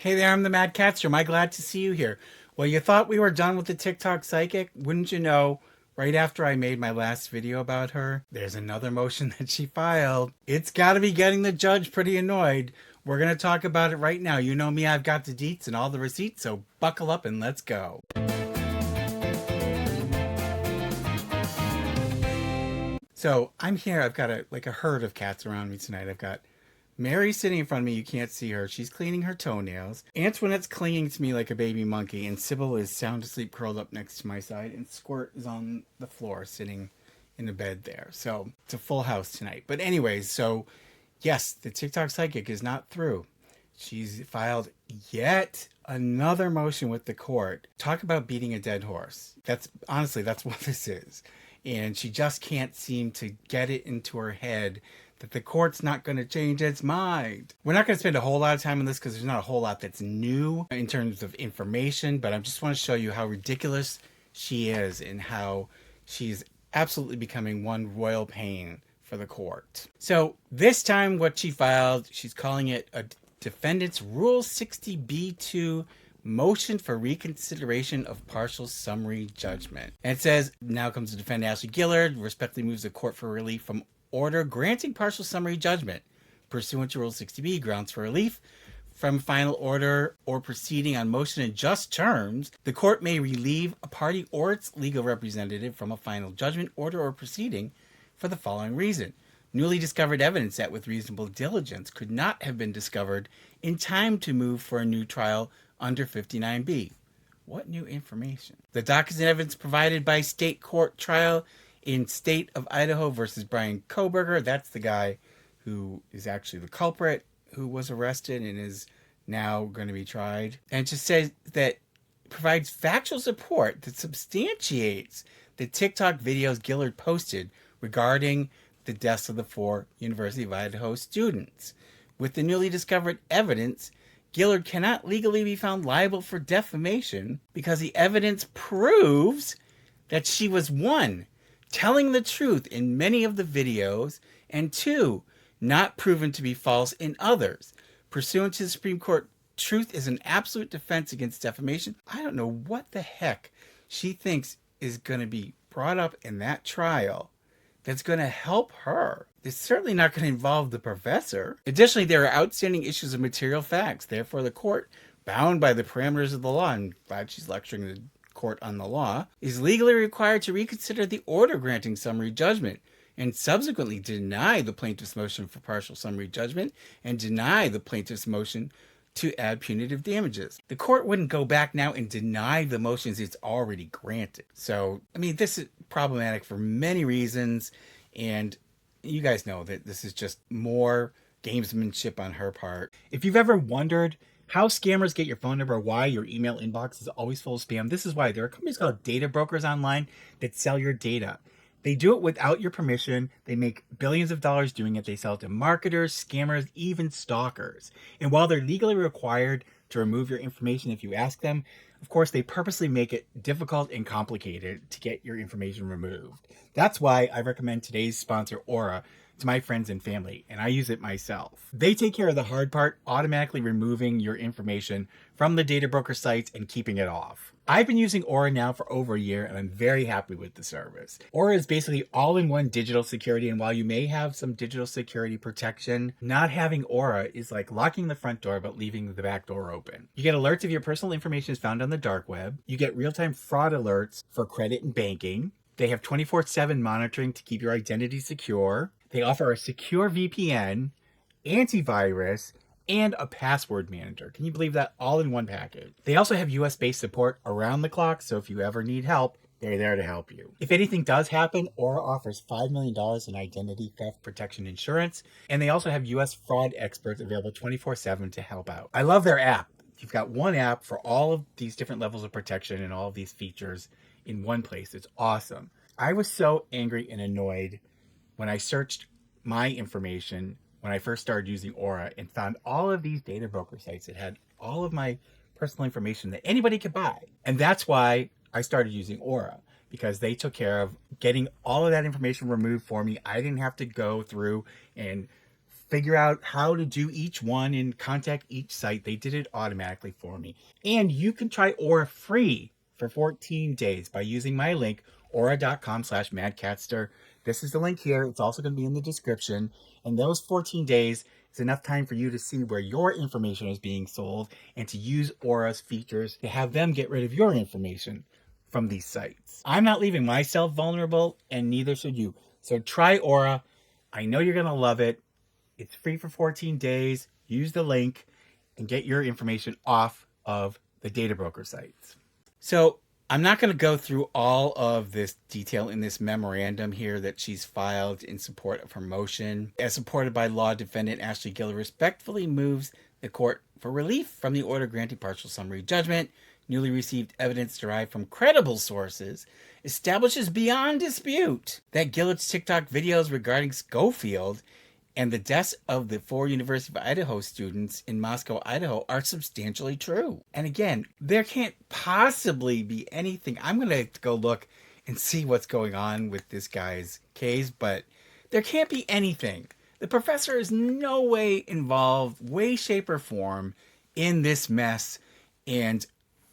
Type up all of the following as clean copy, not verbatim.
Hey there, I'm the MadCatster. Am I glad to see you here? Well, you thought we were done with the TikTok psychic? Wouldn't you know, right after I made my last video about her, there's another motion that she filed. It's got to be getting the judge pretty annoyed. We're going to talk about it right now. You know me, I've got the deets and all the receipts, so buckle up and let's go. So I'm here. I've got a herd of cats around me tonight. I've got Mary sitting in front of me. You can't see her. She's cleaning her toenails. Antoinette's clinging to me like a baby monkey, and Sybil is sound asleep, curled up next to my side, and Squirt is on the floor, sitting in the bed there. So it's a full house tonight. But anyways, so yes, the TikTok psychic is not through. She's filed yet another motion with the court. Talk about beating a dead horse. That's what this is. And she just can't seem to get it into her head that the court's not going to change its mind. We're not going to spend a whole lot of time on this because there's not a whole lot that's new in terms of information, but I just want to show you how ridiculous she is and how she's absolutely becoming one royal pain for the court. So this time what she filed, she's calling it a defendant's Rule 60B2 motion for reconsideration of partial summary judgment. And it says, now comes the defendant Ashley Gillard, respectfully moves the court for relief from order granting partial summary judgment pursuant to Rule 60B, grounds for relief from final order or proceeding on motion in just terms. The court may relieve a party or its legal representative from a final judgment, order, or proceeding for the following reason. Newly discovered evidence that with reasonable diligence could not have been discovered in time to move for a new trial under 59B. What new information? The documents and evidence provided by state court trial in State of Idaho versus Brian Koberger. That's the guy who is actually the culprit who was arrested and is now going to be tried. And it just says that provides factual support that substantiates the TikTok videos Gillard posted regarding the deaths of the 4 University of Idaho students. With the newly discovered evidence, Gillard cannot legally be found liable for defamation because the evidence proves that she was 1, telling the truth in many of the videos, and 2, not proven to be false in others. Pursuant to the Supreme Court, truth is an absolute defense against defamation. I don't know what the heck she thinks is going to be brought up in that trial that's going to help her. It's certainly not going to involve the professor. Additionally, there are outstanding issues of material facts. Therefore, the court, bound by the parameters of the law, and glad she's lecturing the court on the law, is legally required to reconsider the order granting summary judgment and subsequently deny the plaintiff's motion for partial summary judgment and deny the plaintiff's motion to add punitive damages. The court wouldn't go back now and deny the motions it's already granted. So, I mean, this is problematic for many reasons, and you guys know that this is just more gamesmanship on her part. If you've ever wondered how scammers get your phone number, why your email inbox is always full of spam, this is why. There are companies called data brokers online that sell your data. They do it without your permission. They make billions of dollars doing it. They sell it to marketers, scammers, even stalkers. And while they're legally required to remove your information if you ask them, of course, they purposely make it difficult and complicated to get your information removed. That's why I recommend today's sponsor, Aura, to my friends and family, and I use it myself. They take care of the hard part, automatically removing your information from the data broker sites and keeping it off. I've been using Aura now for over a year, and I'm very happy with the service. Aura is basically all-in-one digital security, and while you may have some digital security protection, not having Aura is like locking the front door but leaving the back door open. You get alerts if your personal information is found on the dark web. You get real-time fraud alerts for credit and banking. They have 24/7 monitoring to keep your identity secure. They offer a secure VPN, antivirus, and a password manager. Can you believe that? All in one package. They also have US-based support around the clock, so if you ever need help, they're there to help you. If anything does happen, Aura offers $5 million in identity theft protection insurance, and they also have US fraud experts available 24/7 to help out. I love their app. You've got one app for all of these different levels of protection and all of these features in one place. It's awesome. I was so angry and annoyed when I searched my information when I first started using Aura and found all of these data broker sites that had all of my personal information that anybody could buy. And that's why I started using Aura, because they took care of getting all of that information removed for me. I didn't have to go through and figure out how to do each one and contact each site. They did it automatically for me. And you can try Aura free for 14 days by using my link, aura.com/MadCatster. This is the link here. It's also going to be in the description. And those 14 days is enough time for you to see where your information is being sold and to use Aura's features to have them get rid of your information from these sites. I'm not leaving myself vulnerable, and neither should you. So try Aura. I know you're going to love it. It's free for 14 days. Use the link and get your information off of the data broker sites. So I'm not going to go through all of this detail in this memorandum here that she's filed in support of her motion. As supported by law, defendant Ashley Gillard respectfully moves the court for relief from the order granting partial summary judgment. Newly received evidence derived from credible sources establishes beyond dispute that Gillard's TikTok videos regarding Schofield and the deaths of the 4 University of Idaho students in Moscow, Idaho are substantially true. And again, there can't possibly be anything. I'm going to go look and see what's going on with this guy's case, but there can't be anything. The professor is no way involved, way, shape, or form in this mess. And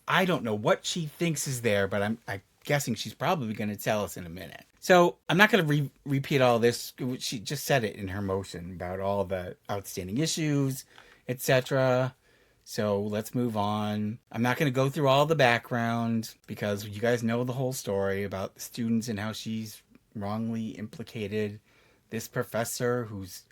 I don't know what she thinks is there, but I'm guessing she's probably going to tell us in a minute. So I'm not going to repeat all this. She just said it in her motion about all the outstanding issues, etc. So let's move on. I'm not going to go through all the background because you guys know the whole story about the students and how she's wrongly implicated this professor who's,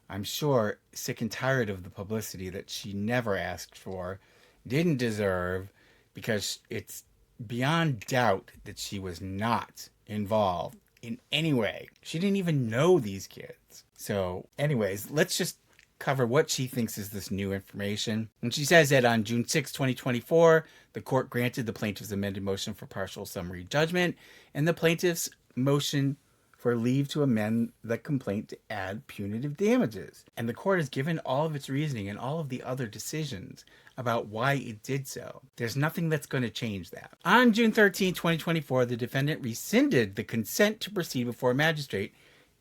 I'm sure, sick and tired of the publicity that she never asked for, didn't deserve, because it's beyond doubt that she was not involved in any way. She didn't even know these kids. So anyways, let's just cover what she thinks is this new information. And she says that on June 6, 2024, the court granted the plaintiff's amended motion for partial summary judgment and the plaintiff's motion for leave to amend the complaint to add punitive damages. And the court has given all of its reasoning and all of the other decisions about why it did so. There's nothing that's going to change that. On June 13, 2024, the defendant rescinded the consent to proceed before a magistrate.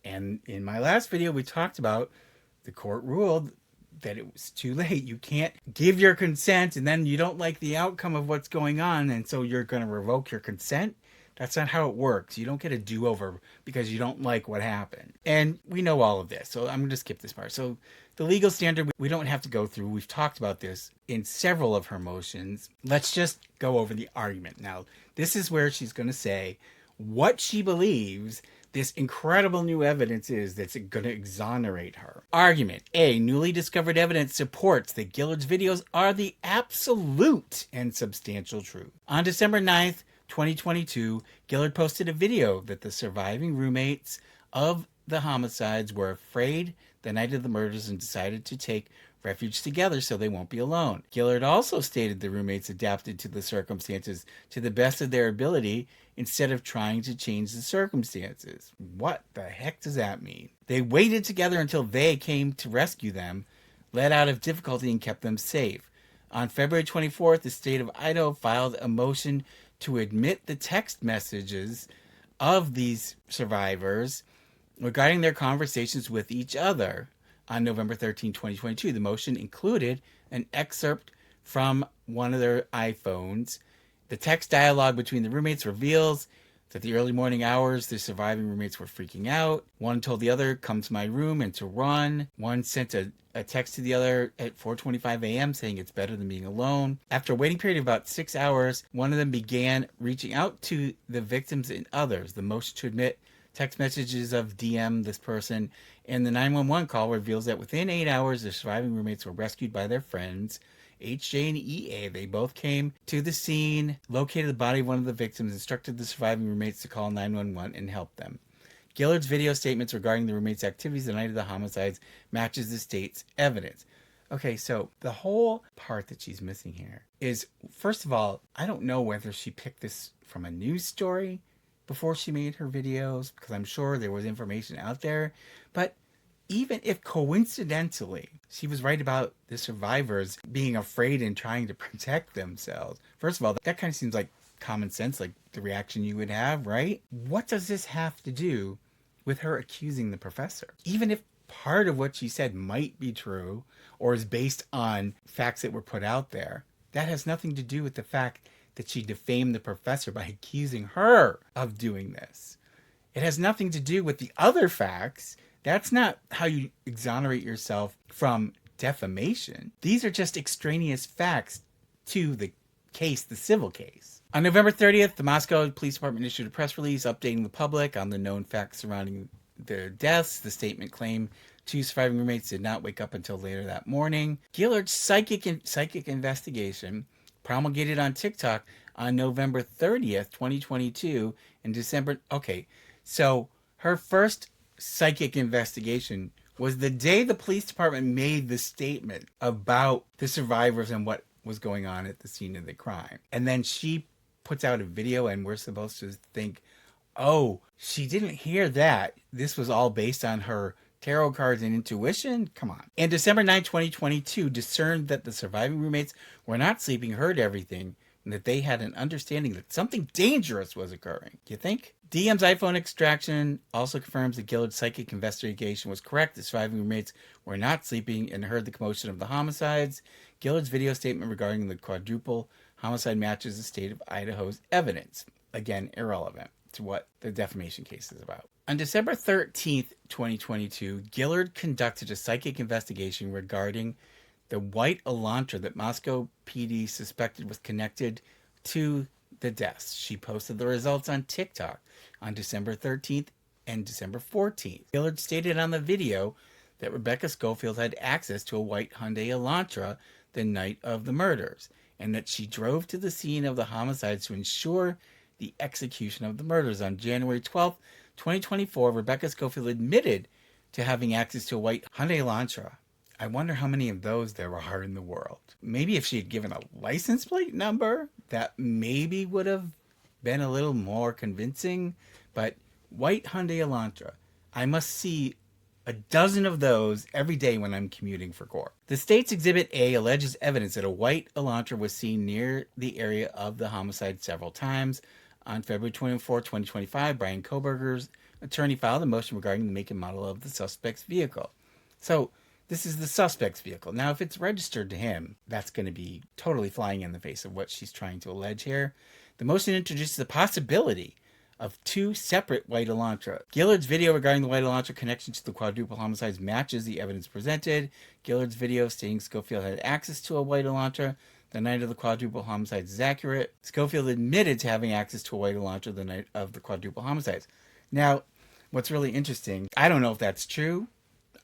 And in my last video, we talked about the court ruled that it was too late. You can't give your consent and then you don't like the outcome of what's going on, and so you're going to revoke your consent. That's not how it works. You don't get a do-over because you don't like what happened. And we know all of this, so I'm going to skip this part. So the legal standard, we don't have to go through. We've talked about this in several of her motions. Let's just go over the argument. Now, this is where she's going to say what she believes this incredible new evidence is that's going to exonerate her. Argument A. Newly discovered evidence supports that Gillard's videos are the absolute and substantial truth. On December 9th, 2022, Gillard posted a video that the surviving roommates of the homicides were afraid the night of the murders and decided to take refuge together so they won't be alone. Gillard also stated the roommates adapted to the circumstances to the best of their ability instead of trying to change the circumstances. What the heck does that mean? They waited together until they came to rescue them, let out of difficulty, and kept them safe. On February 24th, the state of Idaho filed a motion to admit the text messages of these survivors regarding their conversations with each other. On November 13, 2022, the motion included an excerpt from one of their iPhones. The text dialogue between the roommates reveals that the early morning hours, the surviving roommates were freaking out. One told the other, "Come to my room," and to run. One sent a text to the other at 4:25 a.m. saying it's better than being alone. After a waiting period of about 6 hours, one of them began reaching out to the victims and others. The motion to admit text messages of DM this person and the 911 call reveals that within 8 hours, the surviving roommates were rescued by their friends, HJ and EA. They both came to the scene, located the body of one of the victims, instructed the surviving roommates to call 911 and help them. Gillard's video statements regarding the roommates' activities the night of the homicides matches the state's evidence. Okay, so the whole part that she's missing here is, first of all, I don't know whether she picked this from a news story before she made her videos, because I'm sure there was information out there, but even if coincidentally she was right about the survivors being afraid and trying to protect themselves, first of all, that kind of seems like common sense, like the reaction you would have, right? What does this have to do with her accusing the professor? Even if part of what she said might be true or is based on facts that were put out there, that has nothing to do with the fact that she defamed the professor by accusing her of doing this. It has nothing to do with the other facts. That's not how you exonerate yourself from defamation. These are just extraneous facts to the case, the civil case. On November 30th, the Moscow Police Department issued a press release updating the public on the known facts surrounding their deaths. The statement claimed 2 surviving roommates did not wake up until later that morning. Gillard's psychic investigation, promulgated on TikTok on November 30th, 2022, and December... Okay, so her first psychic investigation was the day the police department made the statement about the survivors and what was going on at the scene of the crime. And then she puts out a video and we're supposed to think, oh, she didn't hear that. This was all based on her tarot cards and intuition? Come on. And December 9, 2022, discerned that the surviving roommates were not sleeping, heard everything, and that they had an understanding that something dangerous was occurring. You think? DM's iPhone extraction also confirms that Gillard's psychic investigation was correct. The surviving roommates were not sleeping and heard the commotion of the homicides. Gillard's video statement regarding the quadruple homicide matches the state of Idaho's evidence. Again, irrelevant to what the defamation case is about. On December 13th, 2022, Gillard conducted a psychic investigation regarding the white Elantra that Moscow PD suspected was connected to the deaths. She posted the results on TikTok on December 13th and December 14th. Gillard stated on the video that Rebecca Schofield had access to a white Hyundai Elantra the night of the murders, and that she drove to the scene of the homicides to ensure the execution of the murders. On January 12th, 2024, Rebecca Schofield admitted to having access to a white Hyundai Elantra. I wonder how many of those there are in the world. Maybe if she had given a license plate number, that maybe would have been a little more convincing. But white Hyundai Elantra, I must see a dozen of those every day when I'm commuting for court. The state's Exhibit A alleges evidence that a white Elantra was seen near the area of the homicide several times. On February 24, 2025, Brian Koberger's attorney filed a motion regarding the make and model of the suspect's vehicle. So this is the suspect's vehicle. Now, if it's registered to him, that's going to be totally flying in the face of what she's trying to allege here. The motion introduces the possibility of 2 separate white Elantra. Gillard's video regarding the white Elantra connection to the quadruple homicides matches the evidence presented. Gillard's video stating Schofield had access to a white Elantra the night of the quadruple homicides is accurate. Schofield admitted to having access to a white Elantra the night of the quadruple homicides. Now, what's really interesting, I don't know if that's true.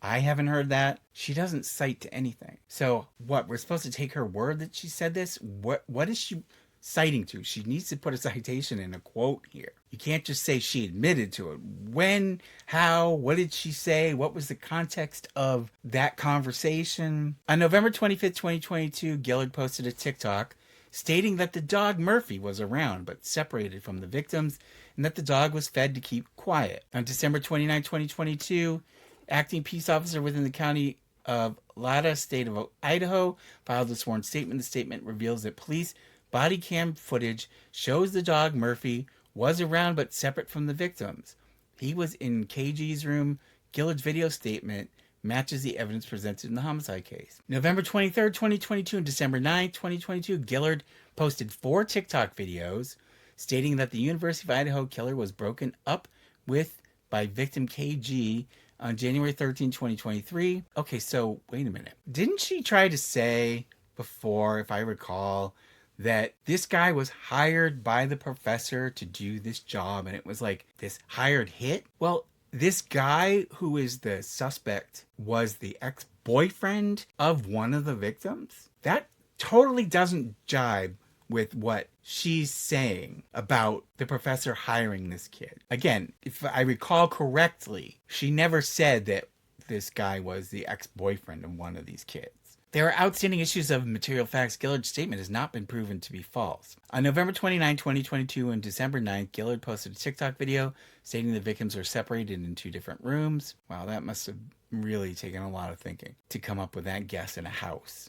I haven't heard that. She doesn't cite to anything. So what, we're supposed to take her word that she said this? What is she citing to? She needs to put a citation in a quote here. You can't just say she admitted to it. When, how, what did she say? What was the context of that conversation? On November 25th, 2022, Gillard posted a TikTok stating that the dog Murphy was around but separated from the victims and that the dog was fed to keep quiet. On December 29, 2022, acting peace officer within the county of Lada, state of Idaho, filed a sworn statement. The statement reveals that police body cam footage shows the dog Murphy was around but separate from the victims. He was in KG's room. Gillard's video statement matches the evidence presented in the homicide case. November 23rd, 2022 and December 9th, 2022, Gillard posted 4 TikTok videos stating that the University of Idaho killer was broken up with by victim KG on January 13, 2023. Okay, so wait a minute. Didn't she try to say before, if I recall, that this guy was hired by the professor to do this job and it was like this hired hit? Well, this guy who is the suspect was the ex-boyfriend of one of the victims? That totally doesn't jibe with what she's saying about the professor hiring this kid. Again, if I recall correctly, she never said that this guy was the ex-boyfriend of one of these kids. There are outstanding issues of material facts. Gillard's statement has not been proven to be false. On November 29, 2022 and December 9th, Gillard posted a TikTok video stating the victims were separated in 2 different rooms. Wow, that must have really taken a lot of thinking to come up with that guess in a house.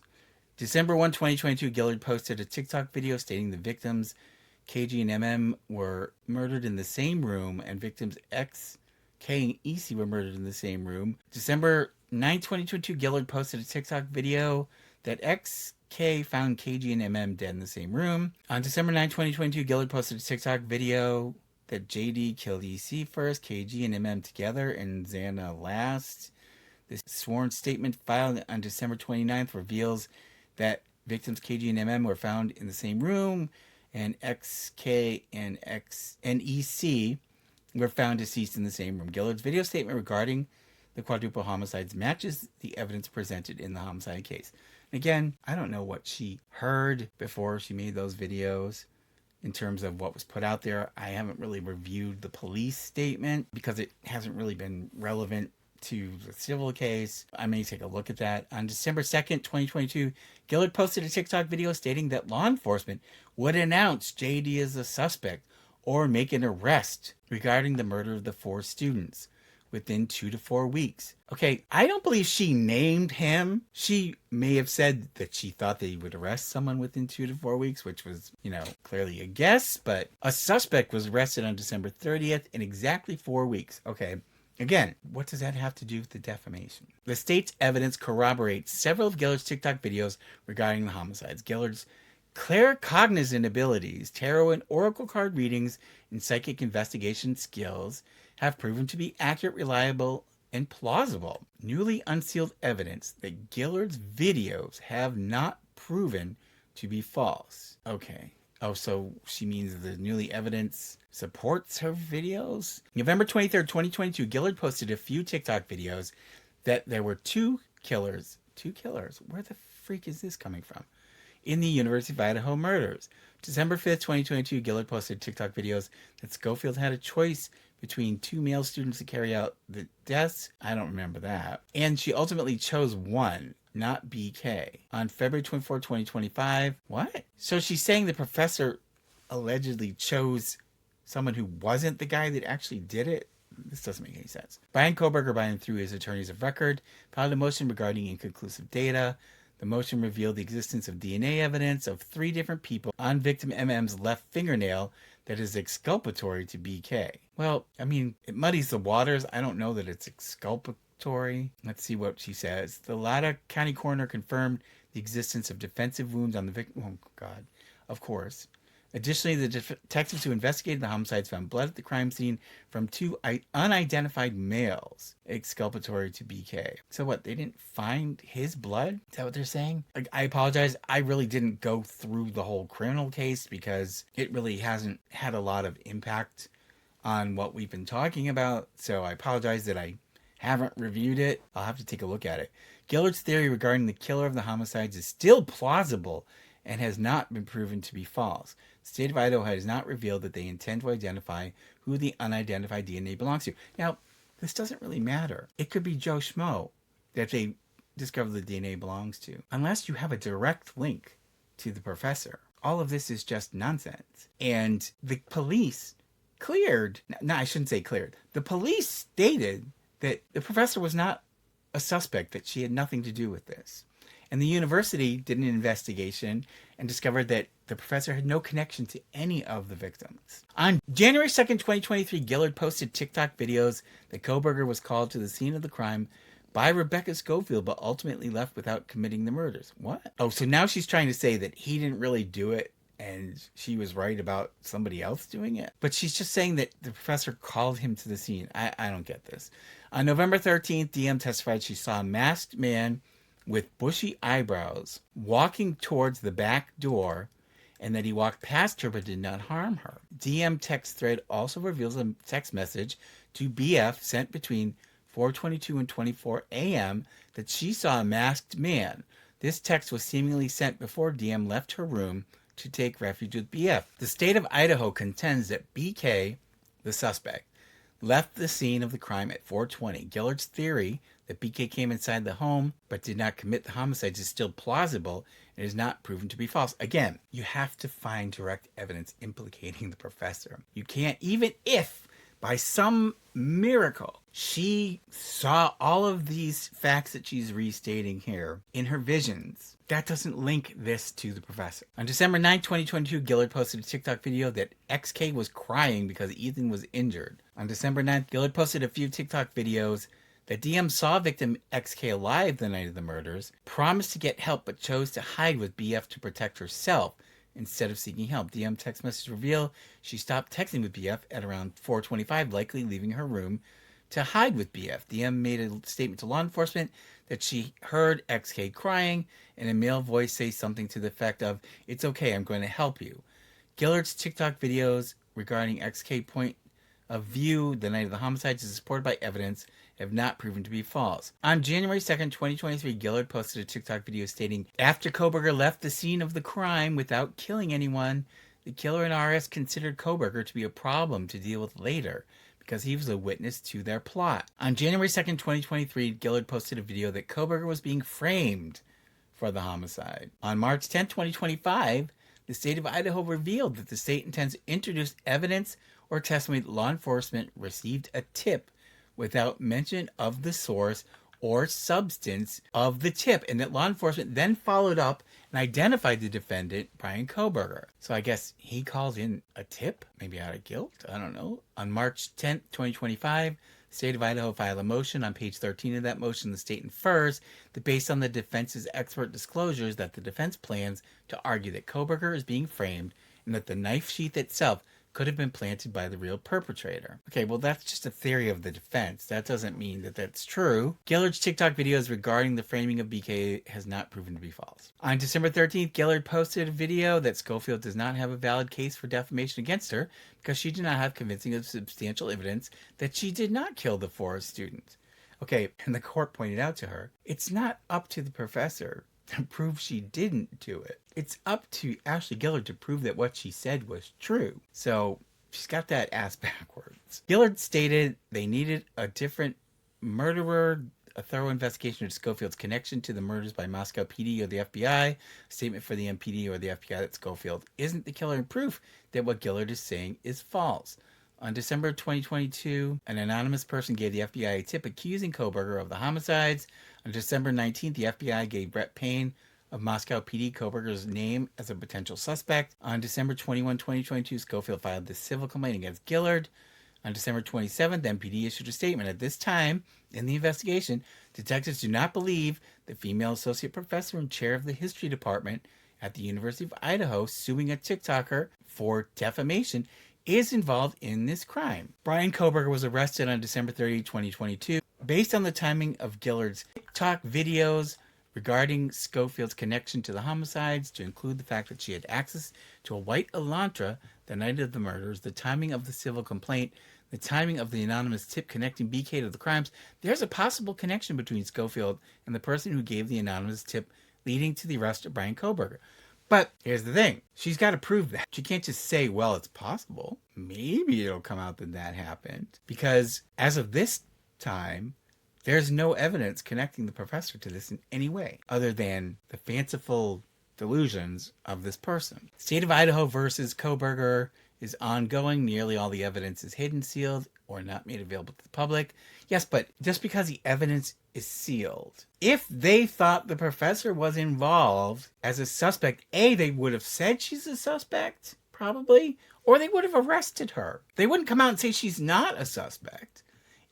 December 1, 2022, Gillard posted a TikTok video stating the victims, KG and MM, were murdered in the same room and victims X, K and EC were murdered in the same room. December 9, 2022, Gillard posted a TikTok video that XK found KG and MM dead in the same room. On December 9, 2022, Gillard posted a TikTok video that JD killed EC first, KG and MM together, and Xana last. This sworn statement filed on December 29th reveals that victims KG and MM were found in the same room, and XK and EC were found deceased in the same room. Gillard's video statement regarding the quadruple homicides matches the evidence presented in the homicide case. Again, I don't know what she heard before she made those videos in terms of what was put out there. I haven't really reviewed the police statement because it hasn't really been relevant to the civil case. I may take a look at that. On December 2nd, 2022, Gillard posted a TikTok video stating that law enforcement would announce JD as a suspect or make an arrest regarding the murder of the 4 students within 2 to 4 weeks. Okay, I don't believe she named him. She may have said that she thought they would arrest someone within 2 to 4 weeks, which was, clearly a guess, but a suspect was arrested on December 30th in exactly 4 weeks. Okay, again, what does that have to do with the defamation? The state's evidence corroborates several of Gillard's TikTok videos regarding the homicides. Gillard's claircognizant abilities, tarot and oracle card readings, and psychic investigation skills have proven to be accurate, reliable, and plausible. Newly unsealed evidence that Gillard's videos have not proven to be false. Okay. Oh, so she means the newly evidence supports her videos? November 23rd, 2022, Gillard posted a few TikTok videos that there were 2 killers. 2 killers? Where the freak is this coming from? In the University of Idaho murders. December 5th, 2022, Gillard posted TikTok videos that Schofield had a choice between 2 male students to carry out the deaths. I don't remember that. And she ultimately chose one, not BK. On February 24, 2025. What? So she's saying the professor allegedly chose someone who wasn't the guy that actually did it? This doesn't make any sense. Brian Kohberger, through his attorneys of record, filed a motion regarding inconclusive data. The motion revealed the existence of DNA evidence of 3 different people on victim MM's left fingernail that is exculpatory to BK. Well, it muddies the waters. I don't know that it's exculpatory. Let's see what she says. The Latta County coroner confirmed the existence of defensive wounds on the victim. Oh, God. Of course. Additionally, the detectives who investigated the homicides found blood at the crime scene from 2 unidentified males, exculpatory to BK. So what, they didn't find his blood? Is that what they're saying? I apologize. I really didn't go through the whole criminal case because it really hasn't had a lot of impact on what we've been talking about. So I apologize that I haven't reviewed it. I'll have to take a look at it. Gillard's theory regarding the killer of the homicides is still plausible and has not been proven to be false. The state of Idaho has not revealed that they intend to identify who the unidentified DNA belongs to. Now, this doesn't really matter. It could be Joe Schmo that they discover the DNA belongs to, unless you have a direct link to the professor. All of this is just nonsense. And the police I shouldn't say cleared. The police stated that the professor was not a suspect, that she had nothing to do with this. And the university did an investigation and discovered that the professor had no connection to any of the victims. On January 2nd, 2023, Gillard posted TikTok videos that Kohberger was called to the scene of the crime by Rebecca Schofield, but ultimately left without committing the murders. What? Oh, so now she's trying to say that he didn't really do it and she was right about somebody else doing it? But she's just saying that the professor called him to the scene. I don't get this. On November 13th, DM testified she saw a masked man with bushy eyebrows walking towards the back door and that he walked past her but did not harm her. DM text thread also reveals a text message to BF sent between 4:22 and 24 a.m. that she saw a masked man. This text was seemingly sent before DM left her room to take refuge with BF. The state of Idaho contends that BK, the suspect, left the scene of the crime at 4:20. Gillard's theory that BK came inside the home but did not commit the homicides is still plausible and is not proven to be false. Again, you have to find direct evidence implicating the professor. You can't, even if by some miracle, she saw all of these facts that she's restating here in her visions. That doesn't link this to the professor. On December 9, 2022, Gillard posted a TikTok video that XK was crying because Ethan was injured. On December 9th, Gillard posted a few TikTok videos that DM saw victim XK alive the night of the murders, promised to get help but chose to hide with BF to protect herself instead of seeking help. DM text message reveal she stopped texting with BF at around 4:25, likely leaving her room to hide with BF. DM made a statement to law enforcement that she heard XK crying and a male voice say something to the effect of, "It's okay, I'm going to help you." Gillard's TikTok videos regarding XK point of view the night of the homicides is supported by evidence have not proven to be false. On January 2nd, 2023, Gillard posted a TikTok video stating, after Kohberger left the scene of the crime without killing anyone, the killer and RS considered Kohberger to be a problem to deal with later because he was a witness to their plot. On January 2nd, 2023, Gillard posted a video that Kohberger was being framed for the homicide. On March 10th, 2025, the state of Idaho revealed that the state intends to introduce evidence or testimony that law enforcement received a tip without mention of the source or substance of the tip, and that law enforcement then followed up and identified the defendant, Brian Kohberger. So I guess he called in a tip, maybe out of guilt, I don't know. On March 10th, 2025, the state of Idaho filed a motion. On page 13 of that motion, the state infers that based on the defense's expert disclosures that the defense plans to argue that Kohberger is being framed and that the knife sheath itself could have been planted by the real perpetrator. Okay, well, that's just a theory of the defense. That doesn't mean that that's true. Gillard's TikTok videos regarding the framing of BK has not proven to be false. On December 13th, Gillard posted a video that Schofield does not have a valid case for defamation against her because she did not have convincing or substantial evidence that she did not kill the 4 students. Okay, and the court pointed out to her, it's not up to the professor to prove she didn't do it. It's up to Ashley Gillard to prove that what she said was true. So she's got that ass backwards. Gillard stated they needed a different murderer, a thorough investigation of Schofield's connection to the murders by Moscow PD or the FBI, a statement for the MPD or the FBI that Schofield isn't the killer, and proof that what Gillard is saying is false. On December 2022, an anonymous person gave the FBI a tip accusing Kohberger of the homicides. On December 19th, the FBI gave Brett Payne of Moscow PD Kohberger's name as a potential suspect. On December 21, 2022, Schofield filed the civil complaint against Gillard. On December 27th, MPD issued a statement. At this time in the investigation, detectives do not believe the female associate professor and chair of the history department at the University of Idaho suing a TikToker for defamation is involved in this crime. Brian Kohberger was arrested on December 30, 2022. Based on the timing of Gillard's TikTok videos regarding Schofield's connection to the homicides, to include the fact that she had access to a white Elantra the night of the murders, the timing of the civil complaint, the timing of the anonymous tip connecting BK to the crimes, there's a possible connection between Schofield and the person who gave the anonymous tip leading to the arrest of Brian Kohberger. But here's the thing. She's got to prove that. She can't just say, well, it's possible. Maybe it'll come out that that happened. Because as of this time, there's no evidence connecting the professor to this in any way other than the fanciful delusions of this person. State of Idaho versus Kohberger is ongoing. Nearly all the evidence is hidden, sealed, or not made available to the public. Yes, but just because the evidence is sealed, if they thought the professor was involved as a suspect, A, they would have said she's a suspect, probably, or they would have arrested her. They wouldn't come out and say she's not a suspect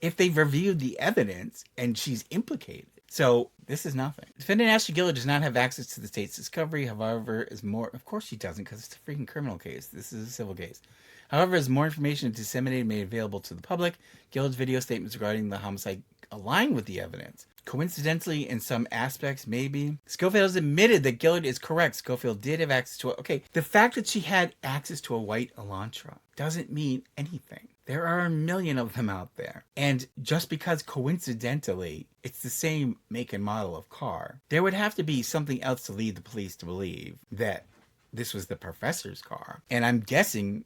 if they've reviewed the evidence and she's implicated. So this is nothing. Defendant Ashley Gillard does not have access to the state's discovery. However, is more, of course she doesn't, because it's a freaking criminal case. This is a civil case. However, as more information is disseminated and made available to the public, Gillard's video statements regarding the homicide align with the evidence. Coincidentally, in some aspects, maybe. Schofield has admitted that Gillard is correct. Schofield did have access to it. Okay, the fact that she had access to a white Elantra doesn't mean anything. There are a million of them out there. And just because coincidentally it's the same make and model of car, there would have to be something else to lead the police to believe that this was the professor's car. And I'm guessing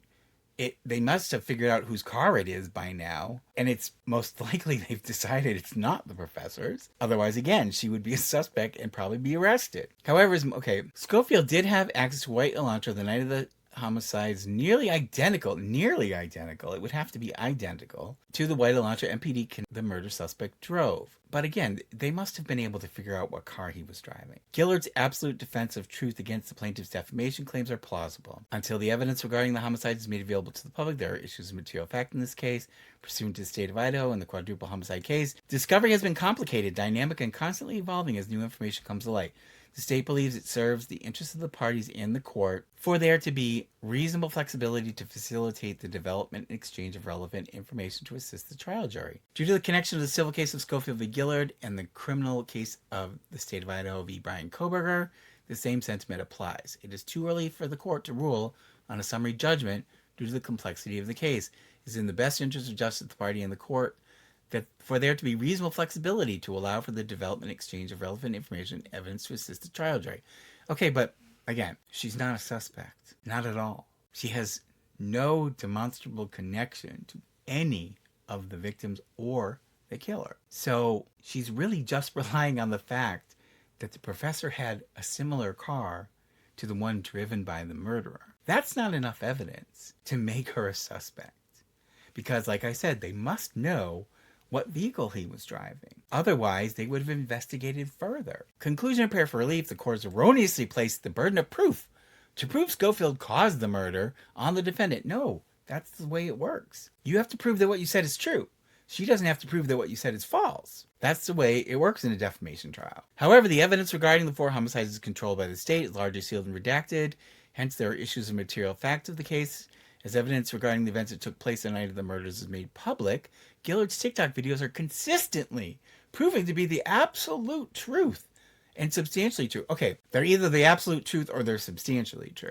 they must have figured out whose car it is by now. And it's most likely they've decided it's not the professor's. Otherwise, again, she would be a suspect and probably be arrested. However, Schofield did have access to white Elantra the night of the homicides nearly identical, it would have to be identical, to the white Elantra MPD the murder suspect drove. But again, they must have been able to figure out what car he was driving. Gillard's absolute defense of truth against the plaintiff's defamation claims are plausible. Until the evidence regarding the homicide is made available to the public, there are issues of material fact in this case. Pursuant to the state of Idaho and the quadruple homicide case, discovery has been complicated, dynamic, and constantly evolving as new information comes to light. The state believes it serves the interests of the parties and the court for there to be reasonable flexibility to facilitate the development and exchange of relevant information to assist the trial jury. Due to the connection of the civil case of Schofield v. Gillard and the criminal case of the state of Idaho v. Brian Koberger, the same sentiment applies. It is too early for the court to rule on a summary judgment due to the complexity of the case. It is in the best interest of justice, the party, and the court that for there to be reasonable flexibility to allow for the development and exchange of relevant information and evidence to assist the trial jury. Okay, but again, she's not a suspect. Not at all. She has no demonstrable connection to any of the victims or the killer. So she's really just relying on the fact that the professor had a similar car to the one driven by the murderer. That's not enough evidence to make her a suspect. Because, like I said, they must know what vehicle he was driving. Otherwise, they would have investigated further. Conclusion of prayer for relief, the court has erroneously placed the burden of proof to prove Schofield caused the murder on the defendant. No, that's the way it works. You have to prove that what you said is true. She doesn't have to prove that what you said is false. That's the way it works in a defamation trial. However, the evidence regarding the 4 homicides is controlled by the state, is largely sealed and redacted. Hence, there are issues of material fact of the case. As evidence regarding the events that took place the night of the murders is made public, Gillard's TikTok videos are consistently proving to be the absolute truth and substantially true. Okay, they're either the absolute truth or they're substantially true.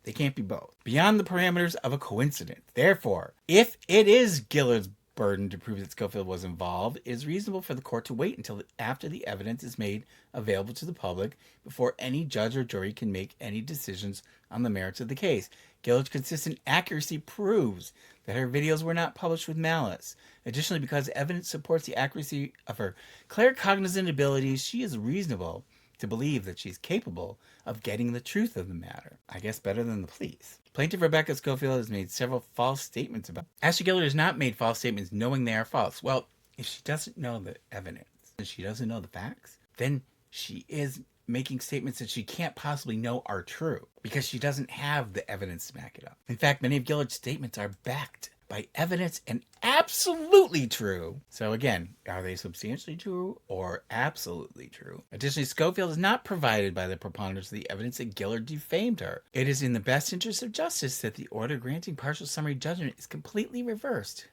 They can't be both. Beyond the parameters of a coincidence. Therefore, if it is Gillard's burden to prove that Schofield was involved, it is reasonable for the court to wait until after the evidence is made available to the public before any judge or jury can make any decisions on the merits of the case. Gillard's consistent accuracy proves that her videos were not published with malice. Additionally, because evidence supports the accuracy of her claircognizant abilities, she is reasonable to believe that she's capable of getting the truth of the matter. I guess better than the police. Plaintiff Rebecca Schofield has made several false statements about Ashley Gillard has not made false statements knowing they are false. Well, if she doesn't know the evidence, and she doesn't know the facts, then she is making statements that she can't possibly know are true because she doesn't have the evidence to back it up. In fact, many of Gillard's statements are backed by evidence and absolutely true. So again, are they substantially true or absolutely true? Additionally, Schofield is not provided by the preponderance of the evidence that Gillard defamed her. It is in the best interest of justice that the order granting partial summary judgment is completely reversed.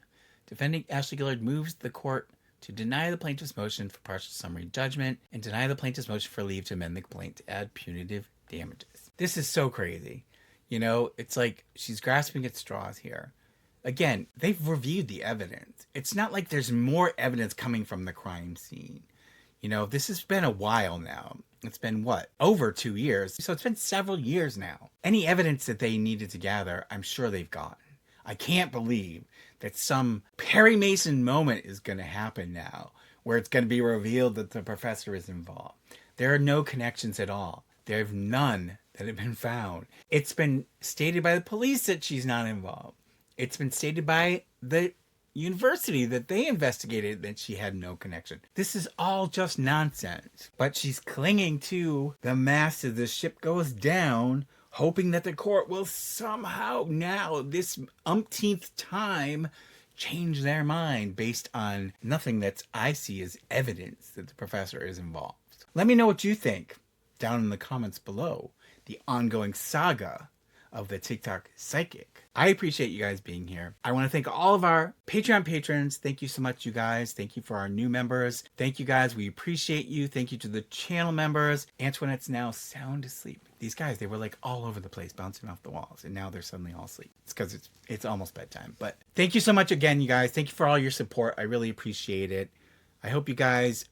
Defendant Ashley Gillard moves the court to deny the plaintiff's motion for partial summary judgment and deny the plaintiff's motion for leave to amend the complaint to add punitive damages. This is so crazy. You know, it's like she's grasping at straws here. Again, they've reviewed the evidence. It's not like there's more evidence coming from the crime scene. You know, this has been a while now. It's been, what, over 2 years. So it's been several years now. Any evidence that they needed to gather, I'm sure they've gotten. I can't believe that some Perry Mason moment is going to happen now where it's going to be revealed that the professor is involved. There are no connections at all. There have none that have been found. It's been stated by the police that she's not involved. It's been stated by the university that they investigated that she had no connection. This is all just nonsense. But she's clinging to the mast as the ship goes down, hoping that the court will somehow now, this umpteenth time, change their mind based on nothing that I see as evidence that the professor is involved. Let me know what you think down in the comments below. The ongoing saga of the TikTok psychic. I appreciate you guys being here. I want to thank all of our Patreon patrons. Thank you so much, you guys. Thank you for our new members. Thank you guys. We appreciate you. Thank you to the channel members. Antoinette's now sound asleep. These guys, they were like all over the place, bouncing off the walls, and now they're suddenly all asleep. It's because it's almost bedtime. But thank you so much again, you guys. Thank you for all your support. I really appreciate it. I hope you guys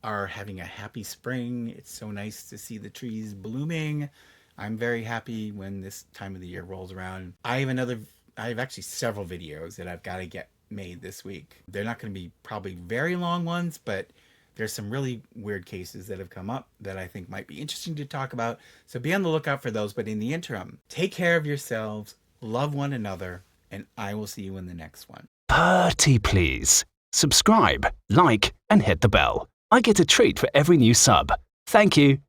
are having a happy spring. It's so nice to see the trees blooming. I'm very happy when this time of the year rolls around. I have actually several videos that I've got to get made this week. They're not going to be probably very long ones, but There's some really weird cases that have come up that I think might be interesting to talk about. So be on the lookout for those. But in the interim, take care of yourselves, love one another, and I will see you in the next one. Pretty please. Subscribe, like, and hit the bell. I get a treat for every new sub. Thank you.